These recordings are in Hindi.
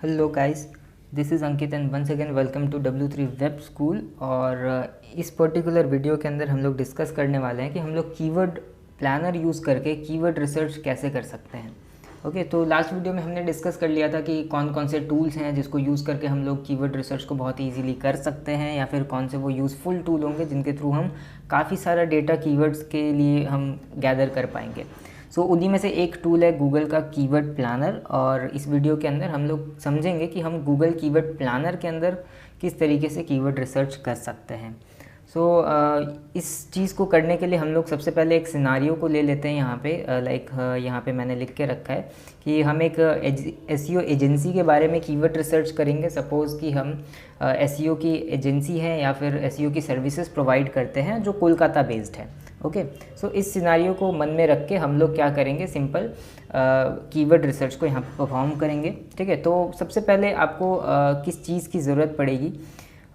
Hello guys, this is Ankit and once again welcome to W3 web school. और इस पर्टिकुलर वीडियो के अंदर हम लोग डिस्कस करने वाले हैं कि हम लोग कीवर्ड प्लानर यूज़ करके कीवर्ड रिसर्च कैसे कर सकते हैं। ओके, तो लास्ट वीडियो में हमने डिस्कस कर लिया था कि कौन कौन से टूल्स हैं जिसको यूज़ करके हम लोग कीवर्ड रिसर्च को बहुत ईजीली कर सकते हैं, या फिर कौन से वो यूज़फुल टूल होंगे जिनके थ्रू हम काफ़ी सारा डेटा कीवर्ड्स के लिए हम गैदर कर पाएंगे। सो उन्हीं में से एक टूल है गूगल का कीवर्ड प्लानर, और इस वीडियो के अंदर हम लोग समझेंगे कि हम गूगल कीवर्ड प्लानर के अंदर किस तरीके से कीवर्ड रिसर्च कर सकते हैं। सो इस चीज़ को करने के लिए हम लोग सबसे पहले एक सिनारियो को ले लेते हैं यहाँ पे। यहाँ पे मैंने लिख के रखा है कि हम एक एसईओ एजेंसी के बारे में कीवर्ड रिसर्च करेंगे। सपोज़ कि हम एसईओ की एजेंसी है या फिर एसईओ की सर्विसेज प्रोवाइड करते हैं जो कोलकाता बेस्ड है। ओके, सो इस सिनारियो को मन में रख के हम लोग क्या करेंगे, सिंपल कीवर्ड रिसर्च को यहाँ पे परफॉर्म करेंगे। ठीक है, तो सबसे पहले आपको किस चीज़ की ज़रूरत पड़ेगी।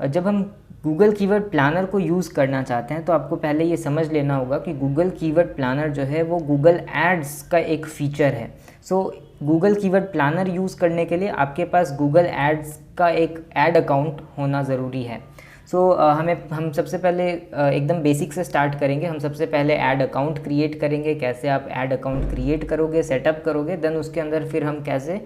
जब हम गूगल कीवर्ड प्लानर को यूज़ करना चाहते हैं तो आपको पहले ये समझ लेना होगा कि गूगल कीवर्ड प्लानर जो है वो गूगल एड्स का एक फ़ीचर है। So Google keyword planner use करने के लिए आपके पास गूगल एड्स का एक ऐड अकाउंट होना ज़रूरी है। हम सबसे पहले एकदम बेसिक से स्टार्ट करेंगे। हम सबसे पहले ऐड अकाउंट क्रिएट करेंगे। कैसे आप ऐड अकाउंट क्रिएट करोगे, सेटअप करोगे, देन उसके अंदर फिर हम कैसे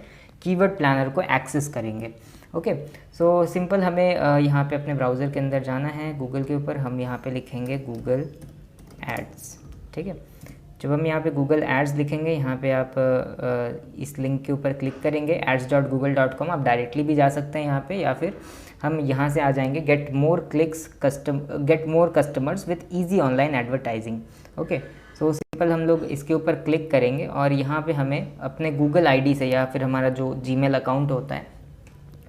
कीवर्ड प्लानर को एक्सेस करेंगे। ओके, सो सिंपल हमें यहाँ पे अपने ब्राउज़र के अंदर जाना है, गूगल के ऊपर हम यहाँ पे लिखेंगे गूगल एड्स। ठीक है, जब हम यहाँ पे गूगल एड्स लिखेंगे, यहाँ पे आप इस लिंक के ऊपर क्लिक करेंगे ads.google.com। आप डायरेक्टली भी जा सकते हैं यहाँ पे, या फिर हम यहाँ से आ जाएंगे get more customers with easy online advertising. Okay, so simple हम लोग इसके ऊपर क्लिक करेंगे और यहाँ पे हमें अपने गूगल आईडी से या फिर हमारा जो जीमेल अकाउंट होता है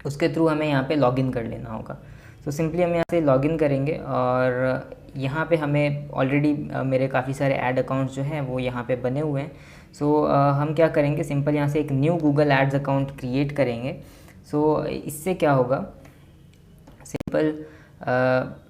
उसके थ्रू हमें यहाँ पे लॉगिन कर लेना होगा। तो सिंपली हम यहाँ से लॉगिन करेंगे और यहाँ पे हमें ऑलरेडी मेरे काफ़ी सारे ऐड अकाउंट्स जो हैं वो यहाँ पे बने हुए हैं। हम क्या करेंगे, सिंपल यहाँ से एक new Google ads account create करेंगे। इससे क्या होगा, सिंपल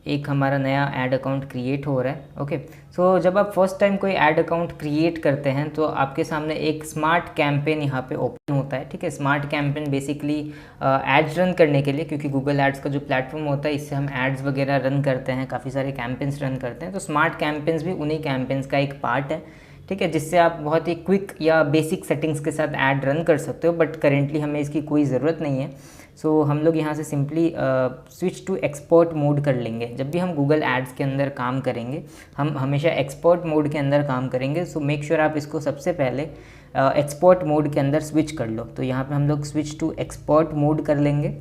एक हमारा नया ऐड अकाउंट क्रिएट हो रहा है। ओके, सो जब आप फर्स्ट टाइम कोई ऐड अकाउंट क्रिएट करते हैं तो आपके सामने एक स्मार्ट कैंपेन यहाँ पे ओपन होता है। ठीक है, smart campaign basically ads run करने के लिए, क्योंकि गूगल एड्स का जो प्लेटफॉर्म होता है इससे हम एड्स वगैरह रन करते हैं, काफ़ी सारे कैंपेन्स रन करते हैं। तो स्मार्ट कैंपेन्स भी उन्हीं कैंपेन्स का एक पार्ट है। ठीक है, जिससे आप बहुत ही क्विक या बेसिक सेटिंग्स के साथ ऐड रन कर सकते हो, बट करेंटली हमें इसकी कोई ज़रूरत नहीं है। हम लोग यहाँ से simply switch to expert mode कर लेंगे। जब भी हम गूगल एड्स के अंदर काम करेंगे हम हमेशा एक्सपर्ट मोड के अंदर काम करेंगे। मेक श्योर आप इसको सबसे पहले एक्सपर्ट मोड के अंदर स्विच कर लो। तो यहाँ पे हम लोग स्विच टू एक्सपर्ट मोड कर लेंगे।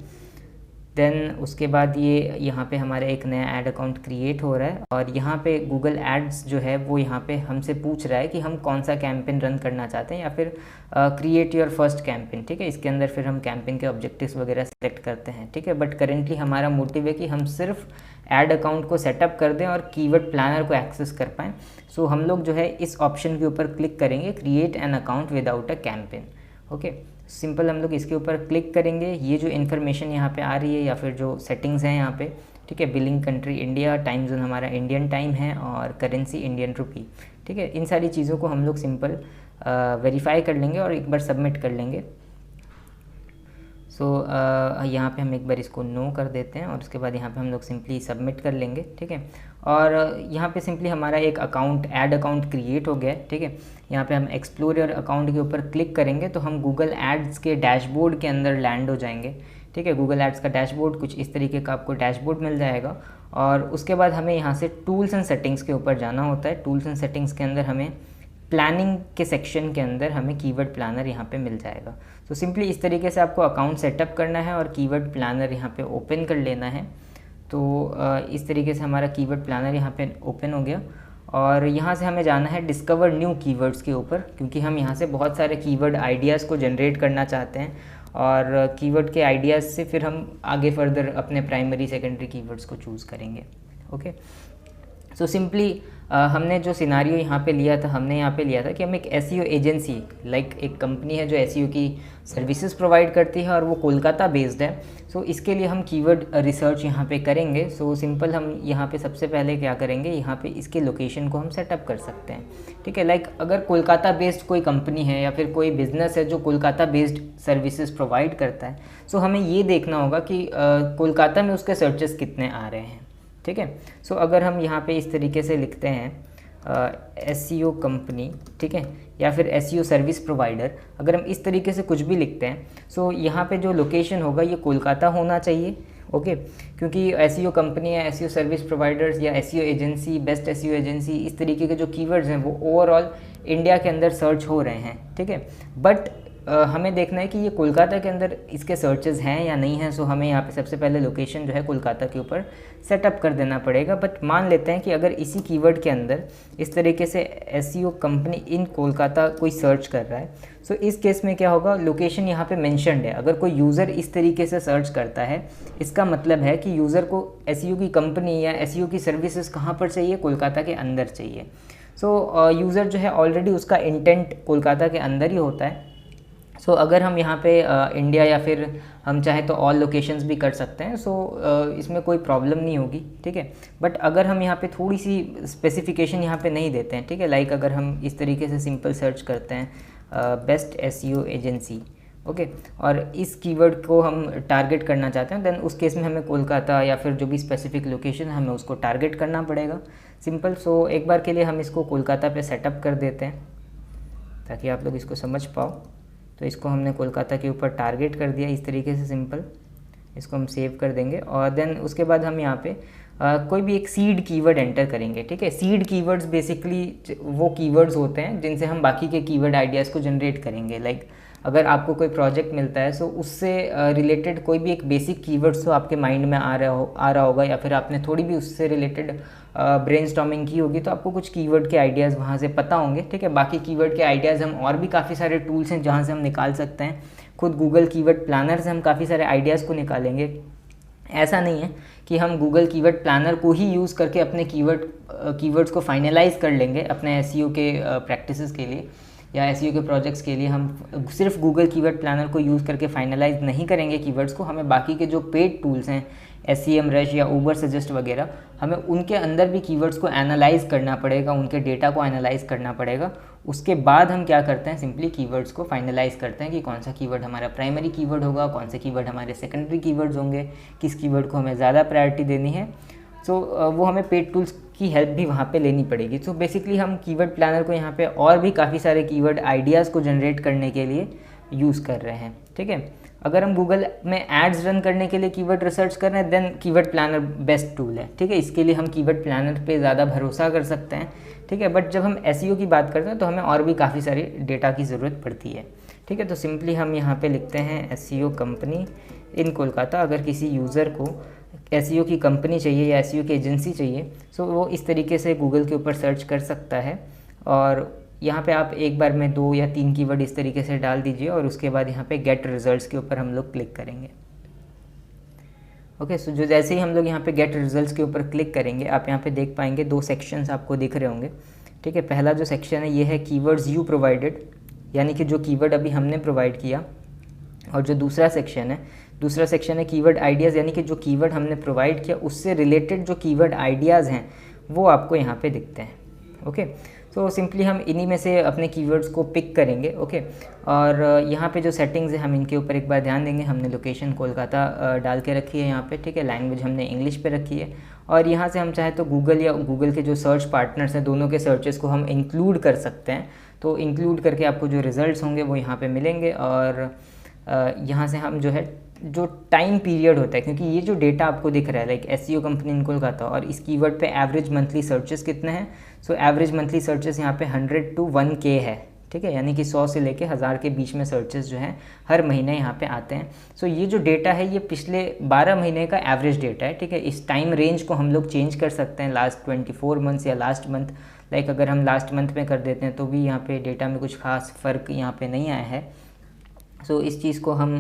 देन उसके बाद ये यहाँ पे हमारा एक नया ऐड अकाउंट क्रिएट हो रहा है और यहाँ पे गूगल एड्स जो है वो यहाँ पे हमसे पूछ रहा है कि हम कौन सा कैंपेन रन करना चाहते हैं, या फिर क्रिएट योर फर्स्ट कैंपेन। ठीक है, इसके अंदर फिर हम कैंपेन के ऑब्जेक्टिव्स वगैरह सेलेक्ट करते हैं। ठीक है, बट करेंटली हमारा मोटिव है कि हम सिर्फ ऐड अकाउंट को सेटअप कर दें और कीवर्ड प्लानर को एक्सेस कर पाएँ। हम लोग जो है इस ऑप्शन के ऊपर क्लिक करेंगे, create an account without a campaign. Okay, simple हम लोग इसके ऊपर क्लिक करेंगे। ये जो इन्फॉर्मेशन यहाँ पे आ रही है या फिर जो सेटिंग्स हैं यहाँ पे, ठीक है, billing country India, time zone हमारा इंडियन टाइम है और करेंसी इंडियन रुपी। ठीक है, इन सारी चीज़ों को हम लोग सिंपल वेरीफाई कर लेंगे और एक बार सबमिट कर लेंगे। यहाँ पे हम एक बार इसको नो कर देते हैं और उसके बाद यहाँ पे हम लोग सिंपली सबमिट कर लेंगे। ठीक है, और यहाँ पे सिंपली हमारा एक अकाउंट ऐड अकाउंट क्रिएट हो गया है। ठीक है, यहाँ पे हम एक्सप्लोर योर अकाउंट के ऊपर क्लिक करेंगे तो हम गूगल एड्स के डैशबोर्ड के अंदर लैंड हो जाएंगे। ठीक है, गूगल एड्स का डैशबोर्ड कुछ इस तरीके का आपको डैशबोर्ड मिल जाएगा और उसके बाद हमें यहाँ से टूल्स एंड सेटिंग्स के ऊपर जाना होता है। टूल्स एंड सेटिंग्स के अंदर हमें प्लानिंग के सेक्शन के अंदर हमें कीवर्ड प्लानर यहाँ पे मिल जाएगा। सिंपली इस तरीके से आपको अकाउंट सेटअप करना है और कीवर्ड प्लानर यहाँ पे ओपन कर लेना है। इस तरीके से हमारा कीवर्ड प्लानर यहाँ पे ओपन हो गया और यहाँ से हमें जाना है डिस्कवर न्यू कीवर्ड्स के ऊपर, क्योंकि हम यहाँ से बहुत सारे कीवर्ड आइडियाज़ को जनरेट करना चाहते हैं और कीवर्ड के आइडियाज़ से फिर हम आगे फर्दर अपने प्राइमरी सेकेंडरी कीवर्ड्स को चूज़ करेंगे। ओके, सिंपली हमने जो सिनारियो यहाँ पे लिया था, हमने यहाँ पे लिया था कि हम एक एसईओ एजेंसी, लाइक एक कंपनी है जो एसईओ की सर्विसेज प्रोवाइड करती है और वो कोलकाता बेस्ड है। सो इसके लिए हम कीवर्ड रिसर्च यहाँ पे करेंगे। सो सिंपल हम यहाँ पे सबसे पहले क्या करेंगे, यहाँ पे इसके लोकेशन को हम सेटअप कर सकते हैं, ठीक है। लाइक अगर कोलकाता बेस्ड कोई कंपनी है या फिर कोई बिजनेस है जो कोलकाता बेस्ड सर्विसेज प्रोवाइड करता है, सो हमें ये देखना होगा कि कोलकाता में उसके सर्चेस कितने आ रहे हैं, ठीक है। सो अगर हम यहाँ पे इस तरीके से लिखते हैं एसईओ कंपनी, ठीक है, या फिर एसईओ सर्विस प्रोवाइडर, अगर हम इस तरीके से कुछ भी लिखते हैं, सो यहाँ पे जो लोकेशन होगा ये कोलकाता होना चाहिए, ओके। क्योंकि एसईओ कंपनी या एसईओ सर्विस प्रोवाइडर्स या SEO agency, best SEO agency, इस तरीके के जो कीवर्ड्स हैं वो ओवरऑल इंडिया के अंदर सर्च हो रहे हैं, ठीक है। बट हमें देखना है कि ये कोलकाता के अंदर इसके सर्चेस हैं या नहीं हैं। सो हमें यहाँ पे सबसे पहले लोकेशन जो है कोलकाता के ऊपर सेटअप कर देना पड़ेगा। बट मान लेते हैं कि अगर इसी कीवर्ड के अंदर इस तरीके से एसईओ कंपनी इन कोलकाता कोई सर्च कर रहा है, सो इस केस में क्या होगा, लोकेशन यहाँ पे मेंशन्ड है। अगर कोई यूज़र इस तरीके से सर्च करता है, इसका मतलब है कि यूज़र को एसईओ की कंपनी या एसईओ की सर्विसेज कहाँ पर चाहिए, कोलकाता के अंदर चाहिए। सो यूज़र जो है ऑलरेडी उसका इंटेंट कोलकाता के अंदर ही होता है। सो अगर हम यहाँ पे इंडिया या फिर हम चाहे तो ऑल लोकेशंस भी कर सकते हैं। सो इसमें कोई प्रॉब्लम नहीं होगी, ठीक है। बट अगर हम यहाँ पे थोड़ी सी स्पेसिफिकेशन यहाँ पे नहीं देते हैं, ठीक है, लाइक अगर हम इस तरीके से सिंपल सर्च करते हैं बेस्ट एसईओ एजेंसी, ओके, और इस कीवर्ड को हम टारगेट करना चाहते हैं, देन उस केस में हमें कोलकाता या फिर जो भी स्पेसिफिक लोकेशन है हमें उसको टारगेट करना पड़ेगा, सिंपल। सो एक बार के लिए हम इसको कोलकाता पे सेटअप कर देते हैं ताकि आप लोग इसको समझ पाओ। तो इसको हमने कोलकाता के ऊपर टारगेट कर दिया इस तरीके से, सिंपल। इसको हम सेव कर देंगे और देन उसके बाद हम यहाँ पे कोई भी एक सीड कीवर्ड एंटर करेंगे, ठीक है। सीड कीवर्ड्स बेसिकली वो कीवर्ड्स होते हैं जिनसे हम बाकी के कीवर्ड आइडियाज़ को जनरेट करेंगे। लाइक अगर आपको कोई प्रोजेक्ट मिलता है, सो उससे रिलेटेड कोई भी एक बेसिक कीवर्ड्स तो आपके माइंड में आ रहा होगा, या फिर आपने थोड़ी भी उससे रिलेटेड ब्रेनस्टॉर्मिंग की होगी, तो आपको कुछ कीवर्ड के आइडियाज़ वहाँ से पता होंगे, ठीक है। बाकी कीवर्ड के आइडियाज़ हम और भी काफ़ी सारे टूल्स हैं जहाँ से हम निकाल सकते हैं। खुद गूगल कीवर्ड प्लानर से हम काफ़ी सारे आइडियाज़ को निकालेंगे। ऐसा नहीं है कि हम गूगल कीवर्ड प्लानर को ही यूज़ करके अपने कीवर्ड्स को फाइनलाइज कर लेंगे अपने एसईओ के प्रैक्टिसेस के लिए या एसईओ के प्रोजेक्ट्स के लिए। हम सिर्फ गूगल कीवर्ड प्लानर को यूज़ करके फाइनलाइज नहीं करेंगे कीवर्ड्स को। हमें बाकी के जो पेड टूल्स हैं, SEMrush या उबर सजेस्ट वगैरह, हमें उनके अंदर भी कीवर्ड्स को एनालाइज करना पड़ेगा, उनके डेटा को एनालाइज करना पड़ेगा। उसके बाद हम क्या करते हैं, सिंपली कीवर्ड्स को फाइनलाइज करते हैं कि कौन सा कीवर्ड हमारा प्राइमरी कीवर्ड होगा, कौन से कीवर्ड हमारे सेकेंडरी कीवर्ड्स होंगे, किस कीवर्ड को हमें ज़्यादा प्रायोरिटी देनी है। सो वो हमें पेड टूल्स की हेल्प भी वहाँ पे लेनी पड़ेगी। सो बेसिकली हम कीवर्ड प्लानर को यहाँ पे और भी काफ़ी सारे कीवर्ड आइडियाज़ को जनरेट करने के लिए यूज़ कर रहे हैं, ठीक है। अगर हम गूगल में एड्स रन करने के लिए कीवर्ड रिसर्च कर रहे हैं, then keyword planner best tool है, ठीक है। इसके लिए हम कीवर्ड प्लानर पे ज़्यादा भरोसा कर सकते हैं, ठीक है। बट जब हम एसईओ की बात करते हैं तो हमें और भी काफ़ी सारी डेटा की ज़रूरत पड़ती है, ठीक है। तो सिंपली हम यहाँ पे लिखते हैं एसईओ कंपनी इन कोलकाता। अगर किसी यूज़र को एसईओ की कंपनी चाहिए या एसईओ की एजेंसी चाहिए, सो वो इस तरीके से गूगल के ऊपर सर्च कर सकता है। और यहाँ पे आप एक बार में 2 या 3 कीवर्ड इस तरीके से डाल दीजिए और उसके बाद यहाँ पे गेट रिजल्ट्स के ऊपर हम लोग क्लिक करेंगे, ओके। सो जो जैसे ही हम लोग यहाँ पे गेट रिजल्ट्स के ऊपर क्लिक करेंगे, आप यहाँ पे देख पाएंगे 2 सेक्शंस आपको दिख रहे होंगे, ठीक है। पहला जो सेक्शन है ये है कीवर्ड्स यू प्रोवाइडेड, यानी कि जो कीवर्ड अभी हमने प्रोवाइड किया। और जो दूसरा सेक्शन है कीवर्ड आइडियाज़, यानी कि जो कीवर्ड हमने प्रोवाइड किया उससे रिलेटेड जो कीवर्ड आइडियाज़ हैं वो आपको यहाँ पे दिखते हैं, ओके। तो सिंपली हम इन्हीं में से अपने कीवर्ड्स को पिक करेंगे, ओके। और यहाँ पे जो सेटिंग्स है हम इनके ऊपर एक बार ध्यान देंगे। हमने लोकेशन कोलकाता डाल के रखी है यहाँ पे, ठीक है। लैंग्वेज हमने इंग्लिश पे रखी है और यहाँ से हम चाहे तो गूगल या गूगल के जो सर्च पार्टनर्स हैं दोनों के सर्चेस को हम इंक्लूड कर सकते हैं। तो इंक्लूड करके आपको जो रिज़ल्ट्स होंगे वो यहाँ पे मिलेंगे। और यहाँ से हम जो है जो टाइम पीरियड होता है, क्योंकि ये जो डेटा आपको दिख रहा है लाइक एसईओ कंपनी इन कोलकाता और इस कीवर्ड पे एवरेज मंथली सर्चेस कितने हैं, सो एवरेज मंथली सर्चेस यहाँ पे 100 to 1K है, ठीक है। यानी कि 100 से लेके 1000 के बीच में सर्चेस जो हैं हर महीने यहाँ पे आते हैं। सो ये जो डेटा है ये पिछले 12 महीने का एवरेज डेटा है, ठीक है। इस टाइम रेंज को हम लोग चेंज कर सकते हैं, लास्ट 24 मंथ्स या लास्ट मंथ। लाइक अगर हम लास्ट मंथ में कर देते हैं तो भी यहाँ पे डेटा में कुछ खास फ़र्क यहाँ पे नहीं आया है। सो इस चीज़ को हम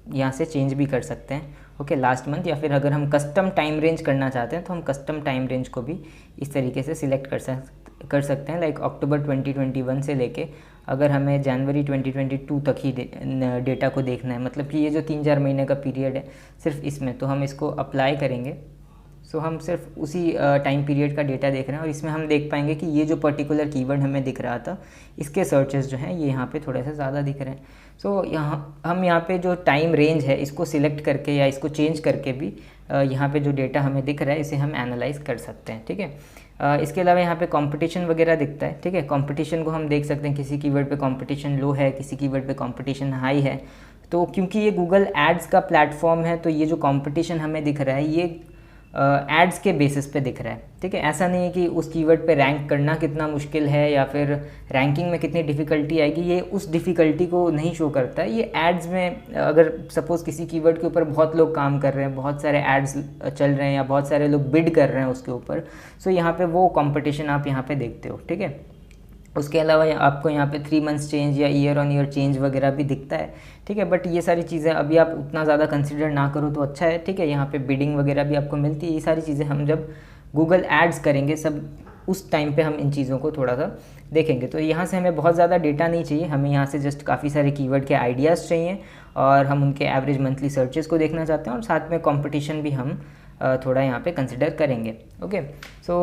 यहाँ से चेंज भी कर सकते हैं ओके, लास्ट मंथ, या फिर अगर हम कस्टम टाइम रेंज करना चाहते हैं तो हम कस्टम टाइम रेंज को भी इस तरीके से सिलेक्ट कर सकते हैं। लाइक अक्टूबर 2021 से लेके अगर हमें जनवरी 2022 तक ही डेटा को देखना है, मतलब कि ये जो 3-4 महीने का पीरियड है सिर्फ इसमें, तो हम इसको अप्लाई करेंगे। सो हम सिर्फ उसी टाइम पीरियड का डेटा देख रहे हैं और इसमें हम देख पाएंगे कि ये जो पर्टिकुलर कीवर्ड हमें दिख रहा था इसके सर्चेस जो हैं ये यहाँ पे थोड़े से ज़्यादा दिख रहे हैं। सो हम यहाँ पे जो टाइम रेंज है इसको सिलेक्ट करके या इसको चेंज करके भी यहाँ पे जो डेटा हमें दिख रहा है इसे हम एनालाइज कर सकते हैं, ठीक है। इसके अलावा यहाँ पे कंपटीशन वगैरह दिखता है, ठीक है। कंपटीशन को हम देख सकते हैं, किसी कीवर्ड पे कंपटीशन लो है, किसी कीवर्ड पे कंपटीशन हाई है। तो क्योंकि ये गूगल एड्स का प्लेटफॉर्म है तो ये जो कंपटीशन हमें दिख रहा है ये एड्स के बेसिस पे दिख रहा है, ठीक है। ऐसा नहीं है कि उस कीवर्ड पे रैंक करना कितना मुश्किल है या फिर रैंकिंग में कितनी डिफ़िकल्टी आएगी, ये उस डिफ़िकल्टी को नहीं शो करता है। ये एड्स में अगर सपोज़ किसी कीवर्ड के ऊपर बहुत लोग काम कर रहे हैं, बहुत सारे एड्स चल रहे हैं या बहुत सारे लोग बिड कर रहे हैं उसके ऊपर, सो यहाँ पे वो कंपटीशन आप यहाँ पे देखते हो, ठीक है। उसके अलावा आपको यहाँ पे 3 मंथ्स चेंज या ईयर ऑन ईयर चेंज वगैरह भी दिखता है, ठीक है। बट ये सारी चीज़ें अभी आप उतना ज़्यादा कंसिडर ना करो तो अच्छा है, ठीक है। यहाँ पे बिडिंग वगैरह भी आपको मिलती है। ये सारी चीज़ें हम जब गूगल एड्स करेंगे सब उस टाइम पे हम इन चीज़ों को थोड़ा सा देखेंगे। तो यहाँ से हमें बहुत ज़्यादा डेटा नहीं चाहिए, हमें यहाँ से जस्ट काफ़ी सारे कीवर्ड के आइडियाज़ चाहिए और हम उनके एवरेज मंथली सर्चेस को देखना चाहते हैं और साथ में कंपटीशन भी हम थोड़ा यहाँ पे कंसिडर करेंगे, ओके। सो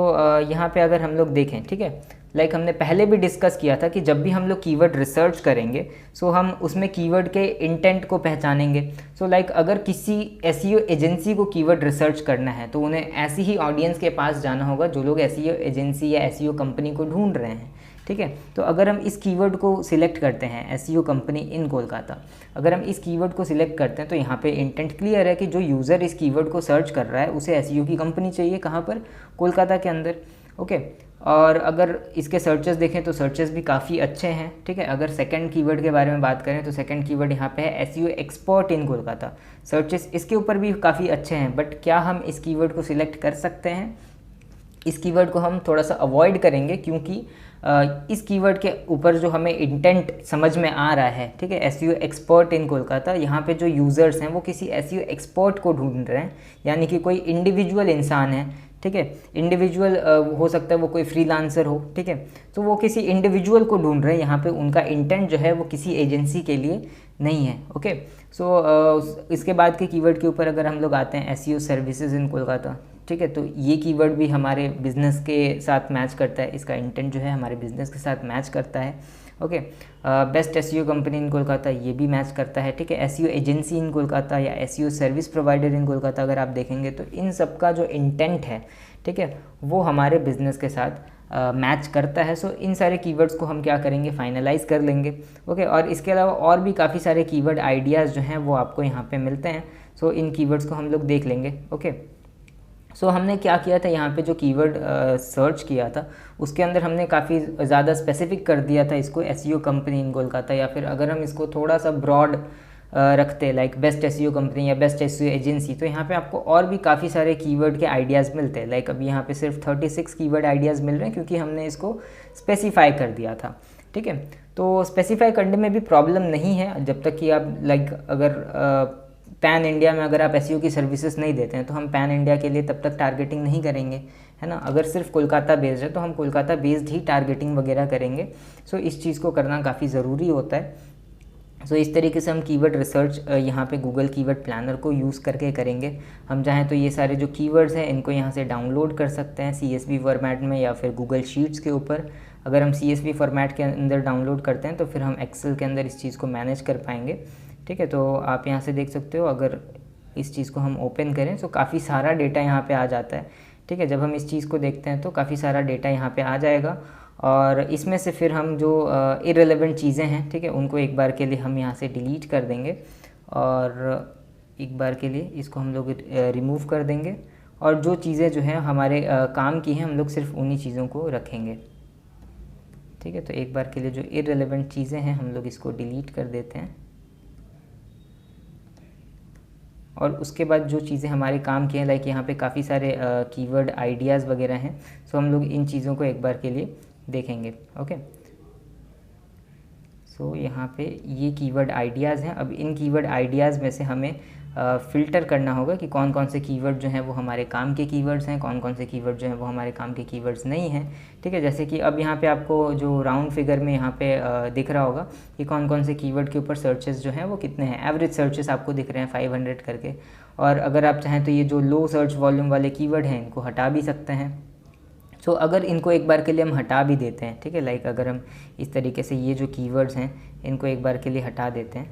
यहाँ पे अगर हम लोग देखें, ठीक है, लाइक हमने पहले भी डिस्कस किया था कि जब भी हम लोग कीवर्ड रिसर्च करेंगे सो हम उसमें कीवर्ड के इंटेंट को पहचानेंगे। सो लाइक अगर किसी एसईओ एजेंसी को कीवर्ड रिसर्च करना है तो उन्हें ऐसी ही ऑडियंस के पास जाना होगा जो लोग एसईओ एजेंसी या एसईओ कंपनी को ढूंढ रहे हैं, ठीक है। तो अगर हम इस कीवर्ड को सिलेक्ट करते हैं एसईओ कंपनी इन कोलकाता, अगर हम इस कीवर्ड को सिलेक्ट करते हैं तो यहाँ पे इंटेंट क्लियर है कि जो यूज़र इस कीवर्ड को सर्च कर रहा है उसे एसईओ की कंपनी चाहिए, कहाँ पर, कोलकाता के अंदर, ओके। और अगर इसके सर्चेस देखें तो सर्चेस भी काफ़ी अच्छे हैं, ठीक है। अगर सेकंड कीवर्ड के बारे में बात करें तो सेकंड कीवर्ड यहाँ पे है SEO expert in Kolkata, searches इसके ऊपर भी काफ़ी अच्छे हैं। बट क्या हम इस कीवर्ड को सिलेक्ट कर सकते हैं? इस कीवर्ड को हम थोड़ा सा अवॉइड करेंगे क्योंकि इस कीवर्ड के ऊपर जो हमें इंटेंट समझ में आ रहा है, ठीक है, एसईओ एक्सपर्ट इन कोलकाता, यहाँ पे जो यूज़र्स हैं वो किसी एसईओ एक्सपर्ट को ढूंढ रहे हैं, यानी कि कोई इंडिविजुअल इंसान है, ठीक है। इंडिविजुअल हो सकता है वो कोई फ्रीलांसर हो, ठीक है। तो वो किसी इंडिविजुअल को ढूंढ रहे हैं, यहाँ पे उनका इंटेंट जो है वो किसी एजेंसी के लिए नहीं है, ओके। सो इसके बाद के कीवर्ड के ऊपर अगर हम लोग आते हैं एसईओ सर्विसेज इन कोलकाता, ठीक है, तो ये कीवर्ड भी हमारे बिज़नेस के साथ मैच करता है, इसका इंटेंट जो है हमारे बिज़नेस के साथ मैच करता है, ओके। बेस्ट एसईओ कंपनी इन कोलकाता ये भी मैच करता है, ठीक है। एसईओ एजेंसी इन कोलकाता या SEO service provider in Kolkata अगर आप देखेंगे तो इन सब का जो इंटेंट है, ठीक है, वो हमारे बिज़नेस के साथ मैच करता है। सो इन सारे कीवर्ड्स को हम क्या करेंगे, फाइनलाइज कर लेंगे, ओके। और इसके अलावा और भी काफ़ी सारे कीवर्ड आइडियाज़ जो हैं वो आपको यहाँ पे मिलते हैं। सो इन कीवर्ड्स को हम लोग देख लेंगे, ओके। सो हमने क्या किया था, यहाँ पे जो कीवर्ड सर्च किया था उसके अंदर हमने काफ़ी ज़्यादा स्पेसिफिक कर दिया था इसको एसईओ कंपनी इन कोलकाता, या फिर अगर हम इसको थोड़ा सा ब्रॉड रखते लाइक बेस्ट एसईओ कंपनी या बेस्ट एसईओ एजेंसी, तो यहाँ पे आपको और भी काफ़ी सारे कीवर्ड के आइडियाज़ मिलते हैं। लाइक अभी यहाँ पे सिर्फ 36 कीवर्ड आइडियाज़ मिल रहे हैं क्योंकि हमने इसको स्पेसिफाई कर दिया था, ठीक है। तो स्पेसिफाई करने में भी प्रॉब्लम नहीं है जब तक कि आप लाइक अगर पैन इंडिया में अगर आप एसईओ की सर्विसेज नहीं देते हैं तो हम पैन इंडिया के लिए तब तक टारगेटिंग नहीं करेंगे, है ना। अगर सिर्फ कोलकाता बेस्ड है तो हम कोलकाता बेस्ड ही टारगेटिंग वगैरह करेंगे। सो इस चीज़ को करना काफ़ी ज़रूरी होता है। सो इस तरीके से हम कीवर्ड रिसर्च यहाँ पे गूगल कीवर्ड प्लानर को यूज़ करके करेंगे। हम चाहें तो ये सारे जो कीवर्ड्स हैं इनको यहाँ से डाउनलोड कर सकते हैं CSV फॉर्मेट में या फिर गूगल शीट्स के ऊपर। अगर हम CSV फॉर्मेट के अंदर डाउनलोड करते हैं तो फिर हम एक्सेल के अंदर इस चीज़ को मैनेज कर पाएंगे, ठीक है। तो आप यहाँ से देख सकते हो, अगर इस चीज़ को हम ओपन करें तो काफ़ी सारा डेटा यहाँ पे आ जाता है, ठीक है। जब हम इस चीज़ को देखते हैं तो काफ़ी सारा डेटा यहाँ पे आ जाएगा और इसमें से फिर हम जो इररिलेवेंट चीज़ें हैं, ठीक है, उनको एक बार के लिए हम यहाँ से डिलीट कर देंगे और एक बार के लिए इसको हम लोग रिमूव कर देंगे और जो चीज़ें जो हैं हमारे काम की हैं हम लोग सिर्फ उन्हीं चीज़ों को रखेंगे, ठीक है। तो एक बार के लिए जो इररिलेवेंट चीज़ें हैं हम लोग इसको डिलीट कर देते हैं और उसके बाद जो चीज़ें हमारे काम की हैं, लाइक यहाँ पे काफ़ी सारे कीवर्ड आइडियाज़ वगैरह हैं, सो हम लोग इन चीज़ों को एक बार के लिए देखेंगे, ओके। सो यहाँ पे ये कीवर्ड आइडियाज़ हैं। अब इन कीवर्ड आइडियाज़ में से हमें फ़िल्टर करना होगा कि कौन कौन से कीवर्ड जो हैं वो हमारे काम के कीवर्ड्स हैं, कौन कौन से कीवर्ड जो हैं वो हमारे काम के कीवर्ड्स नहीं हैं। ठीक है, जैसे कि अब यहाँ पे आपको जो राउंड फिगर में यहाँ पे दिख रहा होगा कि कौन कौन से कीवर्ड के ऊपर सर्चेस जो हैं वो कितने हैं। एवरेज सर्चेस आपको दिख रहे हैं 500 करके, और अगर आप चाहें तो ये जो लो सर्च वॉल्यूम वाले कीवर्ड हैं इनको हटा भी सकते हैं। सो अगर इनको एक बार के लिए हम हटा भी देते हैं, ठीक है, लाइक अगर हम इस तरीके से ये जो कीवर्ड्स हैं इनको एक बार के लिए हटा देते हैं,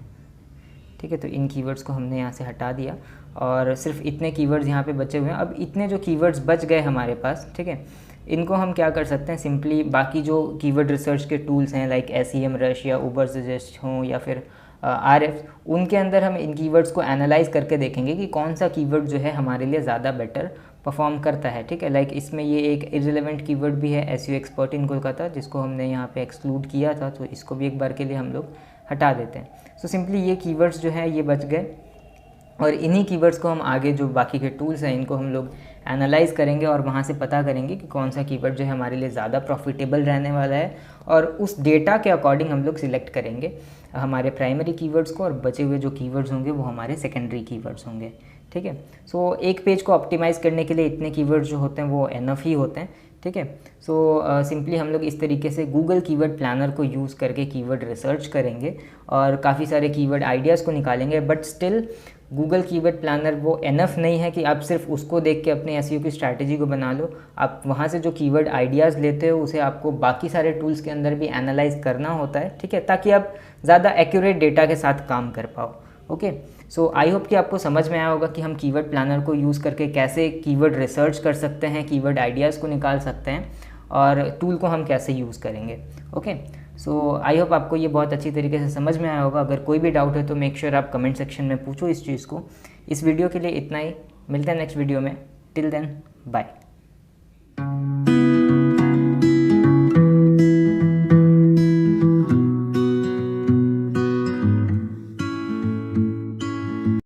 ठीक है, तो इन कीवर्ड्स को हमने यहाँ से हटा दिया और सिर्फ इतने कीवर्ड्स यहाँ पे बचे हुए हैं। अब इतने जो कीवर्ड्स बच गए हमारे पास, ठीक है, इनको हम क्या कर सकते हैं, सिंपली बाकी जो कीवर्ड रिसर्च के टूल्स हैं लाइक SEMrush या Ubersuggest हों या फिर RF, उनके अंदर हम इन कीवर्ड्स को एनालाइज करके देखेंगे कि कौन सा कीवर्ड जो है हमारे लिए ज़्यादा बेटर परफॉर्म करता है। ठीक है, लाइक इसमें ये एक इररिलेवेंट कीवर्ड भी है SEO एक्सपर्ट इन कोलकाता, जिसको हमने यहाँ पे एक्सक्लूड किया था, तो इसको भी एक बार के लिए हम लोग हटा देते हैं। सो सिंपली ये कीवर्ड्स जो है ये बच गए, और इन्हीं कीवर्ड्स को हम आगे जो बाकी के टूल्स हैं इनको हम लोग एनालाइज करेंगे और वहाँ से पता करेंगे कि कौन सा कीवर्ड जो है हमारे लिए ज़्यादा प्रॉफिटेबल रहने वाला है, और उस डेटा के अकॉर्डिंग हम लोग सिलेक्ट करेंगे हमारे प्राइमरी कीवर्ड्स को, और बचे हुए जो कीवर्ड्स होंगे वो हमारे सेकेंडरी कीवर्ड्स होंगे। ठीक है, सो एक पेज को ऑप्टिमाइज़ करने के लिए इतने कीवर्ड्स जो होते हैं वो एनफ ही होते हैं। ठीक है, सो सिंपली हम लोग इस तरीके से गूगल कीवर्ड प्लानर को यूज़ करके कीवर्ड रिसर्च करेंगे और काफ़ी सारे कीवर्ड आइडियाज़ को निकालेंगे। But still Google keyword planner वो एनफ नहीं है कि आप सिर्फ उसको देख के अपने एसईओ की स्ट्रैटेजी को बना लो। आप वहाँ से जो कीवर्ड आइडियाज़ लेते हो उसे आपको बाकी सारे टूल्स के अंदर भी एनालाइज करना होता है। ठीक है, ताकि आप ज़्यादा एक्यूरेट डेटा के साथ काम कर पाओ। ओके, सो आई होप कि आपको समझ में आया होगा कि हम कीवर्ड प्लानर को यूज़ करके कैसे कीवर्ड रिसर्च कर सकते हैं, कीवर्ड आइडियाज़ को निकाल सकते हैं, और टूल को हम कैसे यूज़ करेंगे। ओके, सो आई होप आपको ये बहुत अच्छी तरीके से समझ में आया होगा। अगर कोई भी डाउट है तो मेक श्योर आप कमेंट सेक्शन में पूछो इस चीज़ को। इस वीडियो के लिए इतना ही, मिलते हैं नेक्स्ट वीडियो में। Till then bye.